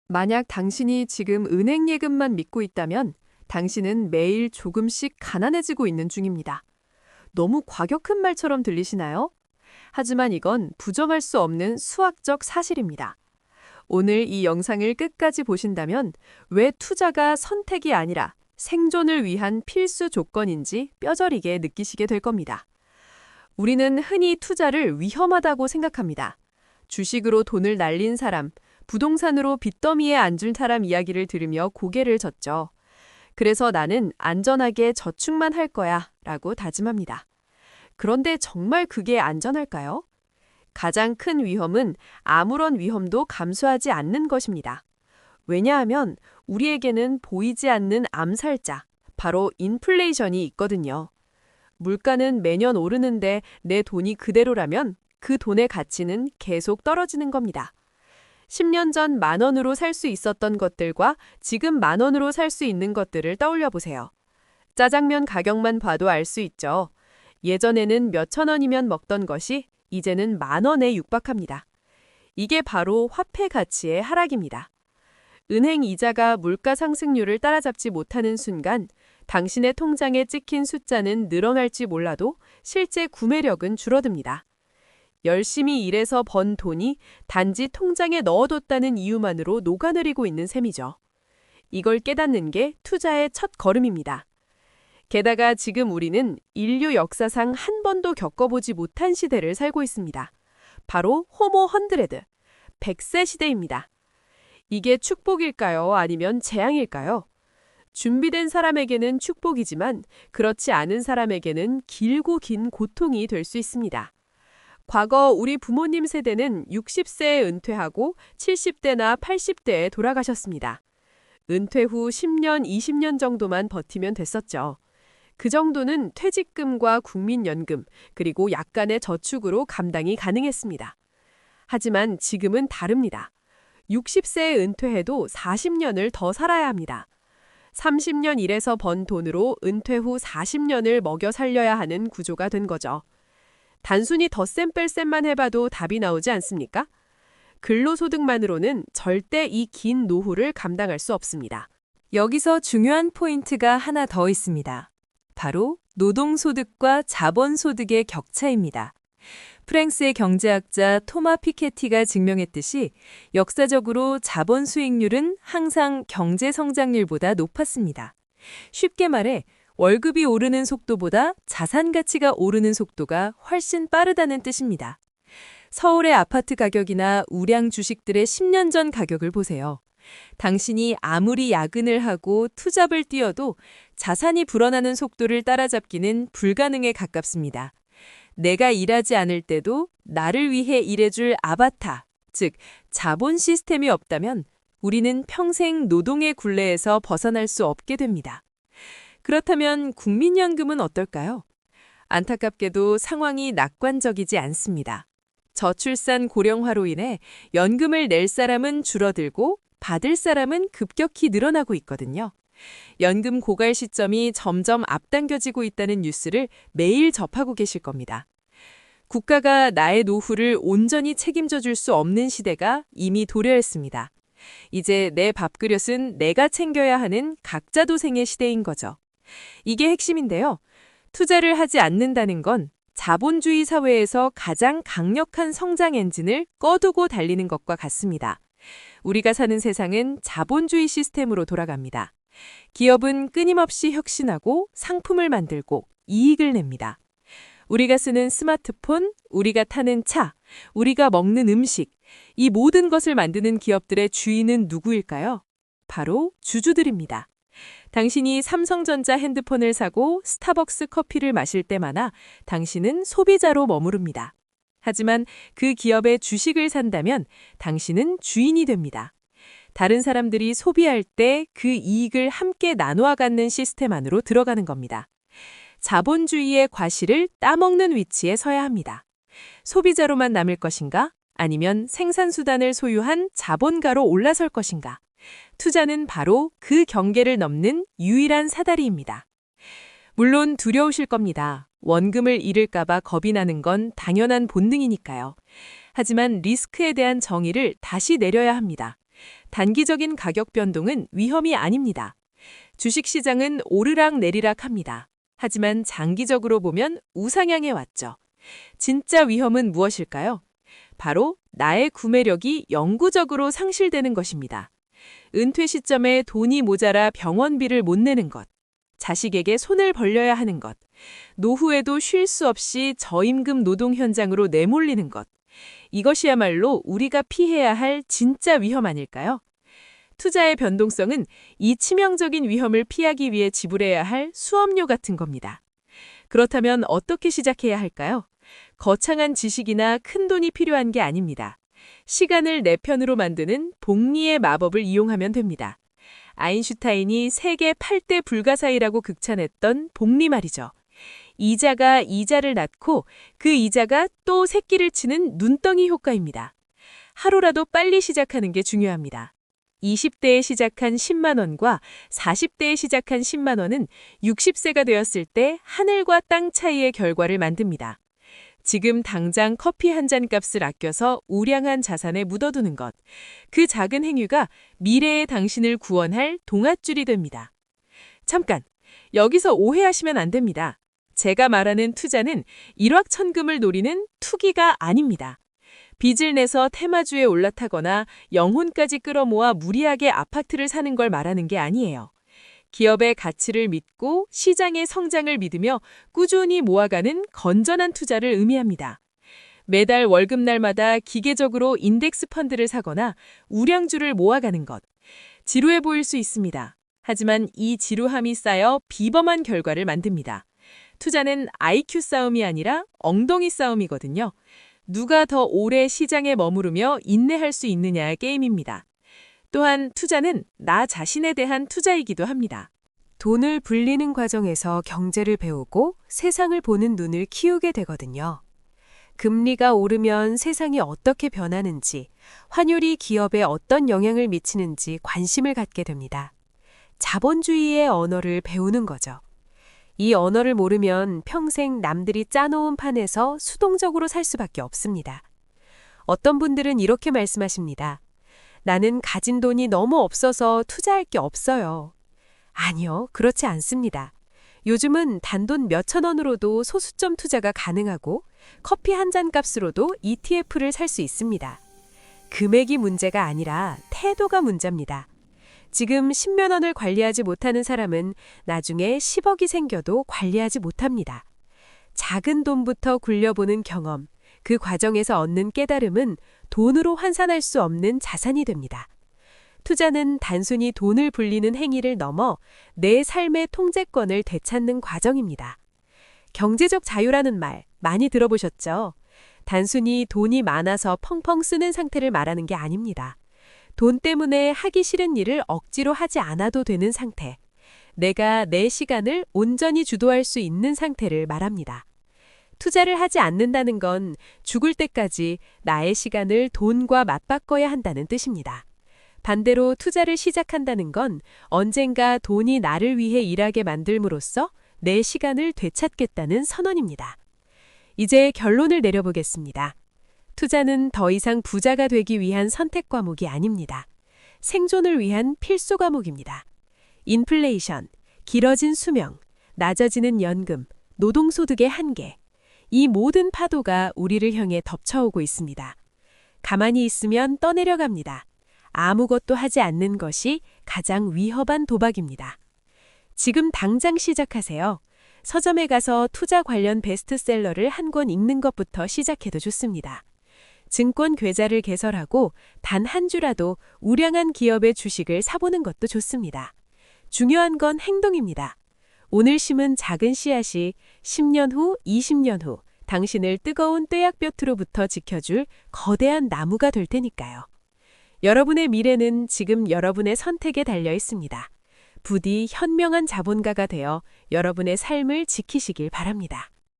만약 당신이 지금 은행 예금만 믿고 있다면 당신은 매일 조금씩 가난해지고 있는 중입니다. 너무 과격한 말처럼 들리시나요? 하지만 이건 부정할 수 없는 수학적 사실입니다. 오늘 이 영상을 끝까지 보신다면 왜 투자가 선택이 아니라 생존을 위한 필수 조건인지 뼈저리게 느끼시게 될 겁니다. 우리는 흔히 투자를 위험하다고 생각합니다. 주식으로 돈을 날린 사람, 부동산으로 빚더미에 앉은 사람 이야기를 들으며 고개를 젓죠. 그래서 나는 안전하게 저축만 할 거야 라고 다짐합니다. 그런데 정말 그게 안전할까요? 가장 큰 위험은 아무런 위험도 감수하지 않는 것입니다. 왜냐하면 우리에게는 보이지 않는 암살자, 바로 인플레이션이 있거든요. 물가는 매년 오르는데 내 돈이 그대로라면 그 돈의 가치는 계속 떨어지는 겁니다. 10년 전 10,000원으로 살 수 있었던 것들과 지금 10,000원으로 살 수 있는 것들을 떠올려 보세요. 짜장면 가격만 봐도 알 수 있죠. 예전에는 몇천 원이면 먹던 것이 이제는 10,000원에 육박합니다. 이게 바로 화폐 가치의 하락입니다. 은행 이자가 물가 상승률을 따라잡지 못하는 순간 당신의 통장에 찍힌 숫자는 늘어날지 몰라도 실제 구매력은 줄어듭니다. 열심히 일해서 번 돈이 단지 통장에 넣어뒀다는 이유만으로 녹아내리고 있는 셈이죠. 이걸 깨닫는 게 투자의 첫 걸음입니다. 게다가 지금 우리는 인류 역사상 한 번도 겪어보지 못한 시대를 살고 있습니다. 바로 호모 헌드레드, 100세 시대입니다. 이게 축복일까요? 아니면 재앙일까요? 준비된 사람에게는 축복이지만 그렇지 않은 사람에게는 길고 긴 고통이 될 수 있습니다. 과거 우리 부모님 세대는 60세에 은퇴하고 70대나 80대에 돌아가셨습니다. 은퇴 후 10년, 20년 정도만 버티면 됐었죠. 그 정도는 퇴직금과 국민연금, 그리고 약간의 저축으로 감당이 가능했습니다. 하지만 지금은 다릅니다. 60세에 은퇴해도 40년을 더 살아야 합니다. 30년 일해서 번 돈으로 은퇴 후 40년을 먹여 살려야 하는 구조가 된 거죠. 단순히 덧셈 뺄셈만 해봐도 답이 나오지 않습니까? 근로소득만으로는 절대 이 긴 노후를 감당할 수 없습니다. 여기서 중요한 포인트가 하나 더 있습니다. 바로 노동소득과 자본소득의 격차입니다. 프랑스의 경제학자 토마 피케티가 증명했듯이 역사적으로 자본 수익률은 항상 경제 성장률보다 높았습니다. 쉽게 말해 월급이 오르는 속도보다 자산 가치가 오르는 속도가 훨씬 빠르다는 뜻입니다. 서울의 아파트 가격이나 우량 주식들의 10년 전 가격을 보세요. 당신이 아무리 야근을 하고 투잡을 뛰어도 자산이 불어나는 속도를 따라잡기는 불가능에 가깝습니다. 내가 일하지 않을 때도 나를 위해 일해줄 아바타, 즉 자본 시스템이 없다면 우리는 평생 노동의 굴레에서 벗어날 수 없게 됩니다. 그렇다면 국민연금은 어떨까요? 안타깝게도 상황이 낙관적이지 않습니다. 저출산 고령화로 인해 연금을 낼 사람은 줄어들고 받을 사람은 급격히 늘어나고 있거든요. 연금 고갈 시점이 점점 앞당겨지고 있다는 뉴스를 매일 접하고 계실 겁니다. 국가가 나의 노후를 온전히 책임져 줄 수 없는 시대가 이미 도래했습니다. 이제 내 밥그릇은 내가 챙겨야 하는 각자도생의 시대인 거죠. 이게 핵심인데요. 투자를 하지 않는다는 건 자본주의 사회에서 가장 강력한 성장 엔진을 꺼두고 달리는 것과 같습니다. 우리가 사는 세상은 자본주의 시스템으로 돌아갑니다. 기업은 끊임없이 혁신하고 상품을 만들고 이익을 냅니다. 우리가 쓰는 스마트폰, 우리가 타는 차, 우리가 먹는 음식, 이 모든 것을 만드는 기업들의 주인은 누구일까요? 바로 주주들입니다. 당신이 삼성전자 핸드폰을 사고 스타벅스 커피를 마실 때마다 당신은 소비자로 머무릅니다. 하지만 그 기업의 주식을 산다면 당신은 주인이 됩니다. 다른 사람들이 소비할 때 그 이익을 함께 나누어 갖는 시스템 안으로 들어가는 겁니다. 자본주의의 과실을 따먹는 위치에 서야 합니다. 소비자로만 남을 것인가? 아니면 생산수단을 소유한 자본가로 올라설 것인가? 투자는 바로 그 경계를 넘는 유일한 사다리입니다. 물론 두려우실 겁니다. 원금을 잃을까봐 겁이 나는 건 당연한 본능이니까요. 하지만 리스크에 대한 정의를 다시 내려야 합니다. 단기적인 가격 변동은 위험이 아닙니다. 주식시장은 오르락 내리락 합니다. 하지만 장기적으로 보면 우상향해 왔죠. 진짜 위험은 무엇일까요? 바로 나의 구매력이 영구적으로 상실되는 것입니다. 은퇴 시점에 돈이 모자라 병원비를 못 내는 것, 자식에게 손을 벌려야 하는 것, 노후에도 쉴 수 없이 저임금 노동 현장으로 내몰리는 것. 이것이야말로 우리가 피해야 할 진짜 위험 아닐까요? 투자의 변동성은 이 치명적인 위험을 피하기 위해 지불해야 할 수업료 같은 겁니다. 그렇다면 어떻게 시작해야 할까요? 거창한 지식이나 큰 돈이 필요한 게 아닙니다. 시간을 내 편으로 만드는 복리의 마법을 이용하면 됩니다. 아인슈타인이 세계 8대 불가사의라고 극찬했던 복리 말이죠. 이자가 이자를 낳고 그 이자가 또 새끼를 치는 눈덩이 효과입니다. 하루라도 빨리 시작하는 게 중요합니다. 20대에 시작한 10만 원과 40대에 시작한 10만 원은 60세가 되었을 때 하늘과 땅 차이의 결과를 만듭니다. 지금 당장 커피 한 잔 값을 아껴서 우량한 자산에 묻어두는 것. 그 작은 행위가 미래의 당신을 구원할 동아줄이 됩니다. 잠깐! 여기서 오해하시면 안 됩니다. 제가 말하는 투자는 일확천금을 노리는 투기가 아닙니다. 빚을 내서 테마주에 올라타거나 영혼까지 끌어모아 무리하게 아파트를 사는 걸 말하는 게 아니에요. 기업의 가치를 믿고 시장의 성장을 믿으며 꾸준히 모아가는 건전한 투자를 의미합니다. 매달 월급날마다 기계적으로 인덱스 펀드를 사거나 우량주를 모아가는 것. 지루해 보일 수 있습니다. 하지만 이 지루함이 쌓여 비범한 결과를 만듭니다. 투자는 IQ 싸움이 아니라 엉덩이 싸움이거든요. 누가 더 오래 시장에 머무르며 인내할 수 있느냐의 게임입니다. 또한 투자는 나 자신에 대한 투자이기도 합니다. 돈을 불리는 과정에서 경제를 배우고 세상을 보는 눈을 키우게 되거든요. 금리가 오르면 세상이 어떻게 변하는지, 환율이 기업에 어떤 영향을 미치는지 관심을 갖게 됩니다. 자본주의의 언어를 배우는 거죠. 이 언어를 모르면 평생 남들이 짜놓은 판에서 수동적으로 살 수밖에 없습니다. 어떤 분들은 이렇게 말씀하십니다. 나는 가진 돈이 너무 없어서 투자할 게 없어요. 아니요, 그렇지 않습니다. 요즘은 단돈 몇천 원으로도 소수점 투자가 가능하고 커피 한 잔 값으로도 ETF를 살 수 있습니다. 금액이 문제가 아니라 태도가 문제입니다. 지금 10만 원을 관리하지 못하는 사람은 나중에 10억이 생겨도 관리하지 못합니다. 작은 돈부터 굴려보는 경험, 그 과정에서 얻는 깨달음은 돈으로 환산할 수 없는 자산이 됩니다. 투자는 단순히 돈을 불리는 행위를 넘어 내 삶의 통제권을 되찾는 과정입니다. 경제적 자유라는 말 많이 들어보셨죠? 단순히 돈이 많아서 펑펑 쓰는 상태를 말하는 게 아닙니다. 돈 때문에 하기 싫은 일을 억지로 하지 않아도 되는 상태. 내가 내 시간을 온전히 주도할 수 있는 상태를 말합니다. 투자를 하지 않는다는 건 죽을 때까지 나의 시간을 돈과 맞바꿔야 한다는 뜻입니다. 반대로 투자를 시작한다는 건 언젠가 돈이 나를 위해 일하게 만들므로써 내 시간을 되찾겠다는 선언입니다. 이제 결론을 내려보겠습니다. 투자는 더 이상 부자가 되기 위한 선택 과목이 아닙니다. 생존을 위한 필수 과목입니다. 인플레이션, 길어진 수명, 낮아지는 연금, 노동소득의 한계. 이 모든 파도가 우리를 향해 덮쳐오고 있습니다. 가만히 있으면 떠내려갑니다. 아무것도 하지 않는 것이 가장 위험한 도박입니다. 지금 당장 시작하세요. 서점에 가서 투자 관련 베스트셀러를 한 권 읽는 것부터 시작해도 좋습니다. 증권 계좌를 개설하고 단 한 주라도 우량한 기업의 주식을 사보는 것도 좋습니다. 중요한 건 행동입니다. 오늘 심은 작은 씨앗이 10년 후, 20년 후 당신을 뜨거운 떼약볕으로부터 지켜줄 거대한 나무가 될 테니까요. 여러분의 미래는 지금 여러분의 선택에 달려 있습니다. 부디 현명한 자본가가 되어 여러분의 삶을 지키시길 바랍니다.